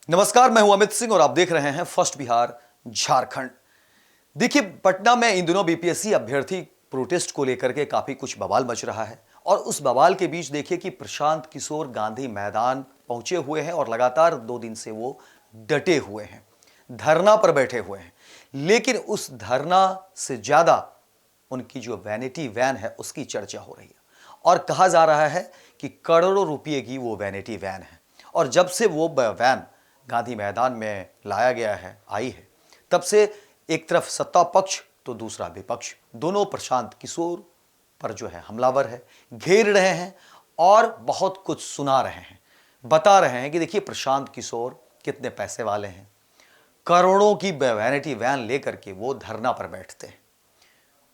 नमस्कार, मैं हूं अमित सिंह और आप देख रहे हैं फर्स्ट बिहार झारखंड। देखिए, पटना में इन दिनों बीपीएससी अभ्यर्थी प्रोटेस्ट को लेकर के काफी कुछ बवाल मच रहा है और उस बवाल के बीच देखिए कि प्रशांत किशोर गांधी मैदान पहुंचे हुए हैं और लगातार 2 दिन से वो डटे हुए हैं, धरना पर बैठे हुए हैं। लेकिन उस धरना से ज्यादा उनकी जो वैनिटी वैन है उसकी चर्चा हो रही है और कहा जा रहा है कि करोड़ों रुपए की वो वैनिटी वैन है। और जब से वो वैन गांधी मैदान में लाया गया है, आई है, तब से एक तरफ सत्ता पक्ष तो दूसरा विपक्ष, दोनों प्रशांत किशोर पर जो है हमलावर है, घेर रहे हैं और बहुत कुछ सुना रहे हैं, बता रहे हैं कि देखिए प्रशांत किशोर कितने पैसे वाले हैं, करोड़ों की वैनिटी वैन लेकर के वो धरना पर बैठते हैं।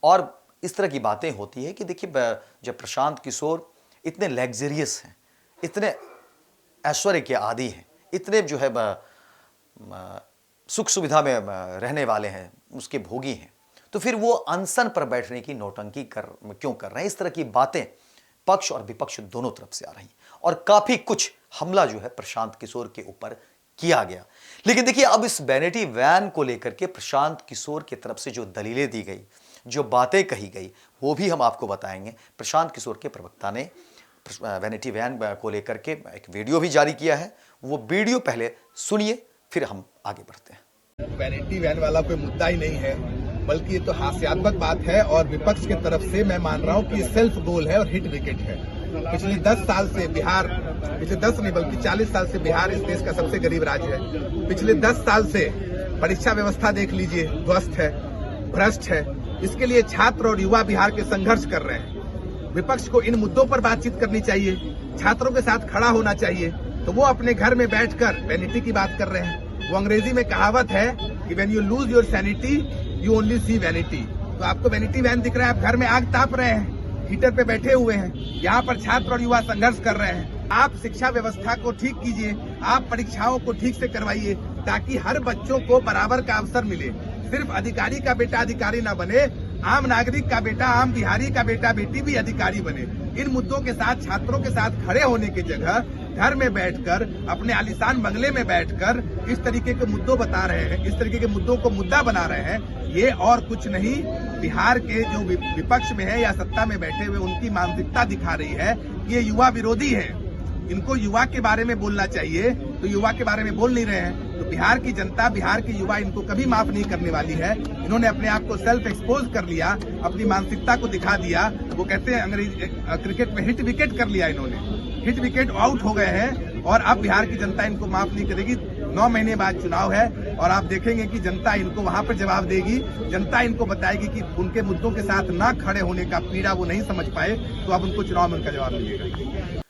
और इस तरह की बातें होती है कि देखिए जब प्रशांत किशोर इतने लग्जरियस हैं, इतने ऐश्वर्य के आदी हैं, इतने जो है सुख सुविधा में रहने वाले हैं, उसके भोगी हैं, तो फिर वो अनशन पर बैठने की नौटंकी क्यों कर रहे हैं? इस तरह की बातें पक्ष और विपक्ष दोनों तरफ से आ रही हैं और काफी कुछ हमला जो है प्रशांत किशोर के ऊपर किया गया। लेकिन देखिए, अब इस वैनिटी वैन को लेकर के प्रशांत किशोर की तरफ से जो दलीलें दी गई, जो बातें कही गई, वो भी हम आपको बताएंगे। प्रशांत किशोर के प्रवक्ता ने वैनिटी वैन को लेकर के एक वीडियो भी जारी किया है। वो वीडियो पहले सुनिए, फिर हम आगे बढ़ते हैं। वैनिटी वैन वाला कोई मुद्दा ही नहीं है, बल्कि ये तो हास्यात्मक बात है और विपक्ष की तरफ से मैं मान रहा हूँ कि सेल्फ गोल है और हिट विकेट है। पिछले 10 साल से बिहार, पिछले 10 नहीं बल्कि 40 साल से बिहार इस देश का सबसे गरीब राज्य है। पिछले 10 साल से परीक्षा व्यवस्था देख लीजिए, ध्वस्त है, भ्रष्ट है। इसके लिए छात्र और युवा बिहार के संघर्ष कर रहे हैं। विपक्ष को इन मुद्दों पर बातचीत करनी चाहिए, छात्रों के साथ खड़ा होना चाहिए। तो वो अपने घर में बैठकर वैनिटी की बात कर रहे हैं। वो अंग्रेजी में कहावत है कि when you lose your sanity you only see vanity. तो आपको वैनिटी वैन दिख रहा है, आप घर में आग ताप रहे हैं, हीटर पे बैठे हुए हैं। यहाँ पर छात्र और युवा संघर्ष कर रहे हैं। आप शिक्षा व्यवस्था को ठीक कीजिए, आप परीक्षाओं को ठीक से करवाइए, ताकि हर बच्चों को बराबर का अवसर मिले। सिर्फ अधिकारी का बेटा अधिकारी ना बने, आम नागरिक का बेटा, आम बिहारी का बेटा बेटी भी अधिकारी बने। इन मुद्दों के साथ छात्रों के साथ खड़े होने की जगह घर में बैठकर, अपने आलीशान बंगले में बैठकर इस तरीके के मुद्दों बता रहे हैं, इस तरीके के मुद्दों को मुद्दा बना रहे हैं। ये और कुछ नहीं, बिहार के जो विपक्ष में है या सत्ता में बैठे हुए उनकी मानसिकता दिखा रही है। ये युवा विरोधी है, इनको युवा के बारे में बोलना चाहिए, तो युवा के बारे में बोल नहीं रहे हैं। तो बिहार की जनता, बिहार के युवा इनको कभी माफ नहीं करने वाली है। इन्होंने अपने आप को सेल्फ एक्सपोज कर लिया, अपनी मानसिकता को दिखा दिया। वो कहते हैं अंग्रेजी क्रिकेट में हिट विकेट कर लिया इन्होंने, हिट विकेट आउट हो गए हैं और अब बिहार की जनता इनको माफ नहीं करेगी। 9 महीने बाद चुनाव है और आप देखेंगे कि जनता इनको वहां पर जवाब देगी। जनता इनको बताएगी कि उनके मुद्दों के साथ ना खड़े होने का पीड़ा वो नहीं समझ पाए, तो अब उनको चुनाव में उनका जवाब मिलेगा।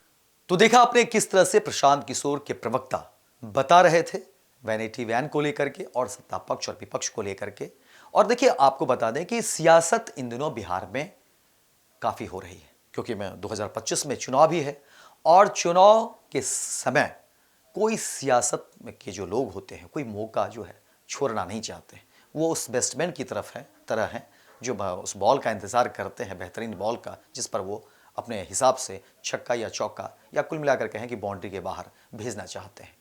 तो देखा आपने किस तरह से प्रशांत किशोर के प्रवक्ता बता रहे थे वैनिटी वैन को लेकर के और सत्ता पक्ष और विपक्ष को लेकर के। और देखिए, आपको बता दें कि सियासत इन दिनों बिहार में काफी हो रही है, क्योंकि 2025 में चुनाव भी है और चुनाव के समय कोई सियासत में के जो लोग होते हैं, कोई मौका जो है छोड़ना नहीं चाहते। वो उस बैट्समैन की तरह है जो उस बॉल का इंतजार करते हैं, बेहतरीन बॉल का, जिस पर वो अपने हिसाब से छक्का या चौका या कुल मिलाकर कहें कि बाउंड्री के बाहर भेजना चाहते हैं।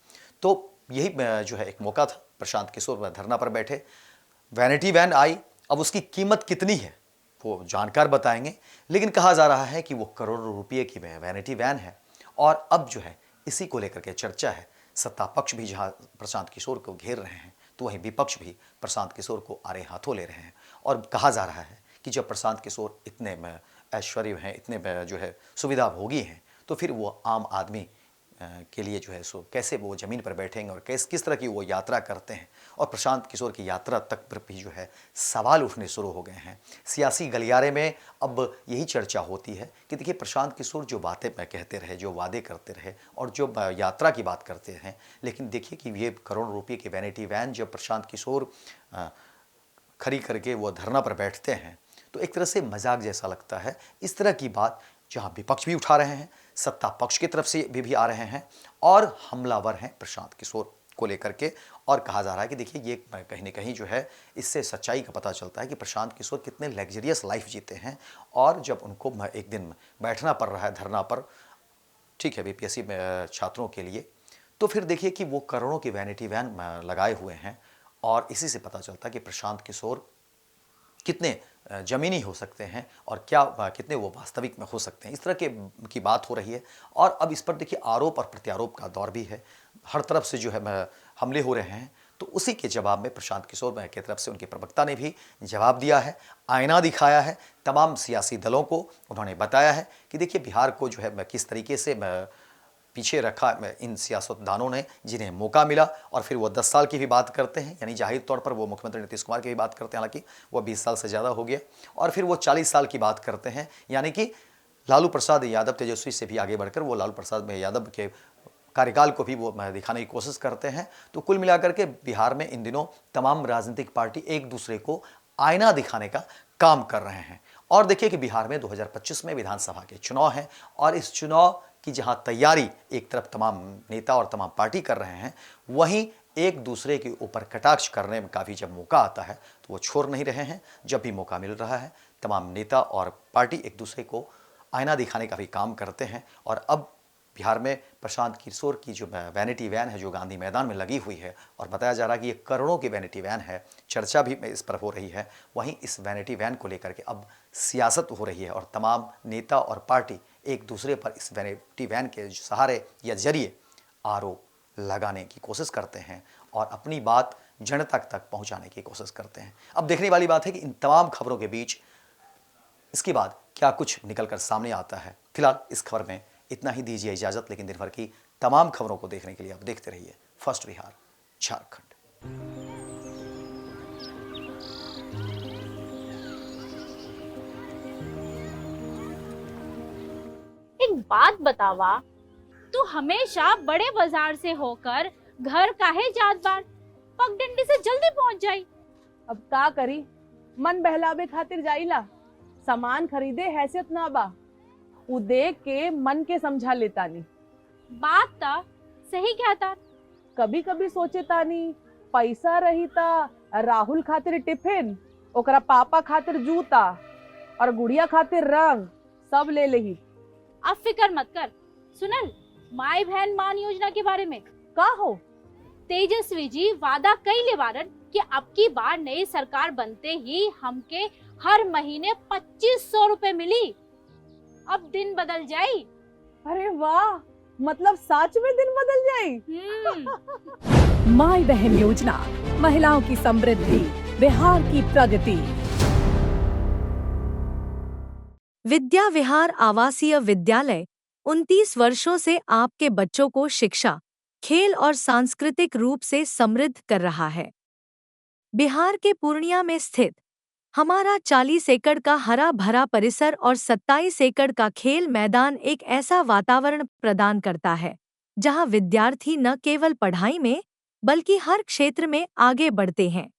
तो यही जो है एक मौका था। प्रशांत किशोर धरना पर बैठे, वैनिटी वैन आई। अब उसकी कीमत कितनी है वो जानकार बताएंगे, लेकिन कहा जा रहा है कि वो करोड़ों रुपये की वैनिटी वैन है। और अब जो है इसी को लेकर के चर्चा है। सत्ता पक्ष भी जहां प्रशांत किशोर को घेर रहे हैं, तो वहीं विपक्ष भी प्रशांत किशोर को आड़े हाथों ले रहे हैं। और कहा जा रहा है कि जब प्रशांत किशोर इतने ऐश्वर्य हैं, इतने जो है सुविधा भोगी हैं, तो फिर वो आम आदमी के लिए जो है सो कैसे वो ज़मीन पर बैठेंगे और किस तरह की वो यात्रा करते हैं। और प्रशांत किशोर की यात्रा तक पर भी जो है सवाल उठने शुरू हो गए हैं। सियासी गलियारे में अब यही चर्चा होती है कि देखिए, प्रशांत किशोर जो बातें कहते रहे, जो वादे करते रहे और जो यात्रा की बात करते हैं, लेकिन देखिए कि ये करोड़ों रुपये की वैनिटी वैन जब प्रशांत किशोर खड़ी करके वो धरना पर बैठते हैं, तो एक तरह से मजाक जैसा लगता है। इस तरह की बात जहां विपक्ष भी उठा रहे हैं, सत्ता पक्ष की तरफ से भी आ रहे हैं और हमलावर हैं प्रशांत किशोर को लेकर के। और कहा जा रहा है कि देखिए, ये कहीं ना कहीं जो है इससे सच्चाई का पता चलता है कि प्रशांत किशोर कितने लग्जरियस लाइफ जीते हैं। और जब उनको एक दिन बैठना पड़ रहा है धरना पर, ठीक है, बीपीएससी छात्रों के लिए, तो फिर देखिए कि वो करोड़ों की वैनिटी वैन लगाए हुए हैं और इसी से पता चलता है कि प्रशांत किशोर कितने जमीनी हो सकते हैं और क्या कितने वो वास्तविक में हो सकते हैं, इस तरह की बात हो रही है। और अब इस पर देखिए आरोप और प्रत्यारोप का दौर भी है, हर तरफ से जो है हमले हो रहे हैं। तो उसी के जवाब में प्रशांत किशोर की तरफ से उनके प्रवक्ता ने भी जवाब दिया है, आईना दिखाया है तमाम सियासी दलों को। उन्होंने बताया है कि देखिए बिहार को जो है किस तरीके से पीछे रखा इन सियासतदानों ने जिन्हें मौका मिला। और फिर वो 10 साल की भी बात करते हैं, यानी जाहिर तौर पर वो मुख्यमंत्री नीतीश कुमार की भी बात करते हैं, हालांकि वो 20 साल से ज़्यादा हो गया। और फिर वो 40 साल की बात करते हैं, यानी कि लालू प्रसाद यादव तेजस्वी से भी आगे बढ़कर वो लालू प्रसाद यादव के कार्यकाल को भी वो दिखाने की कोशिश करते हैं। तो कुल मिलाकर के बिहार में इन दिनों तमाम राजनीतिक पार्टी एक दूसरे को आईना दिखाने का काम कर रहे हैं। और देखिए कि बिहार में 2025 में विधानसभा के चुनाव हैं और इस चुनाव की जहां तैयारी एक तरफ तमाम नेता और तमाम पार्टी कर रहे हैं, वहीं एक दूसरे के ऊपर कटाक्ष करने में काफ़ी जब मौका आता है तो वो छोड़ नहीं रहे हैं। जब भी मौका मिल रहा है तमाम नेता और पार्टी एक दूसरे को आईना दिखाने का भी काम करते हैं। और अब बिहार में प्रशांत किशोर की जो वैनिटी वैन है जो गांधी मैदान में लगी हुई है और बताया जा रहा है कि ये करोड़ों की वैनिटी वैन है, चर्चा भी इस पर हो रही है। वहीं इस वैनिटी वैन को लेकर के अब सियासत हो रही है और तमाम नेता और पार्टी एक दूसरे पर इस वैनिटी वैन के सहारे या जरिए आरोप लगाने की कोशिश करते हैं और अपनी बात जनता तक पहुंचाने की कोशिश करते हैं। अब देखने वाली बात है कि इन तमाम खबरों के बीच इसके बाद क्या कुछ निकलकर सामने आता है। फिलहाल इस खबर में इतना ही, दीजिए इजाजत, लेकिन दिन भर की तमाम खबरों को देखने के लिए आप देखते रहिए फर्स्ट बिहार झारखंड। एक बात बतावा, तू हमेशा बड़े बाजार से होकर घर काहे जात बार? पगडंडी से जल्दी पहुंच जाई। अब का करी, मन बहलावे खातिर जाइला, सामान खरीदे हैसियत ना बा, उ देख के मन के समझा लेता नी। बात ता सही कहता। कभी कभी सोचे तानी पैसा रही ता राहुल खातिर टिफिन, ओकरा पापा खातिर जूता और गुड़िया खातिर रंग सब ले लेही। अब फिक्र मत कर। सुनल माई बहन मान योजना के बारे में का हो? तेजस्वी जी वादा कइले बारन कि अब की बार नई सरकार बनते ही हमके हर महीने 2500 रुपए मिली। अब दिन बदल जाई। अरे वाह, मतलब सच में दिन बदल जाई। माई बहन योजना, महिलाओं की समृद्धि, बिहार की प्रगति। विद्या विहार आवासीय विद्यालय 29 वर्षों से आपके बच्चों को शिक्षा, खेल और सांस्कृतिक रूप से समृद्ध कर रहा है। बिहार के पूर्णिया में स्थित हमारा 40 एकड़ का हरा भरा परिसर और 27 एकड़ का खेल मैदान एक ऐसा वातावरण प्रदान करता है जहां विद्यार्थी न केवल पढ़ाई में बल्कि हर क्षेत्र में आगे बढ़ते हैं।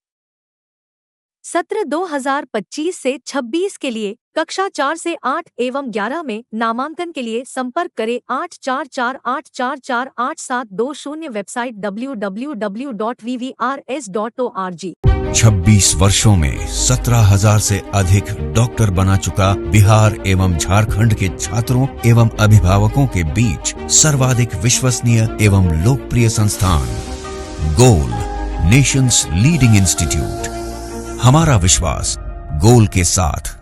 सत्र 2025 से 26 के लिए कक्षा 4 से 8 एवं 11 में नामांकन के लिए संपर्क करें 8448448720। Website www.vvrs.org। 26 वर्षों में 17,000 से अधिक डॉक्टर बना चुका बिहार एवं झारखंड के छात्रों एवं अभिभावकों के बीच सर्वाधिक विश्वसनीय एवं लोकप्रिय संस्थान गोल, नेशंस लीडिंग इंस्टीट्यूट। हमारा विश्वास गोल के साथ।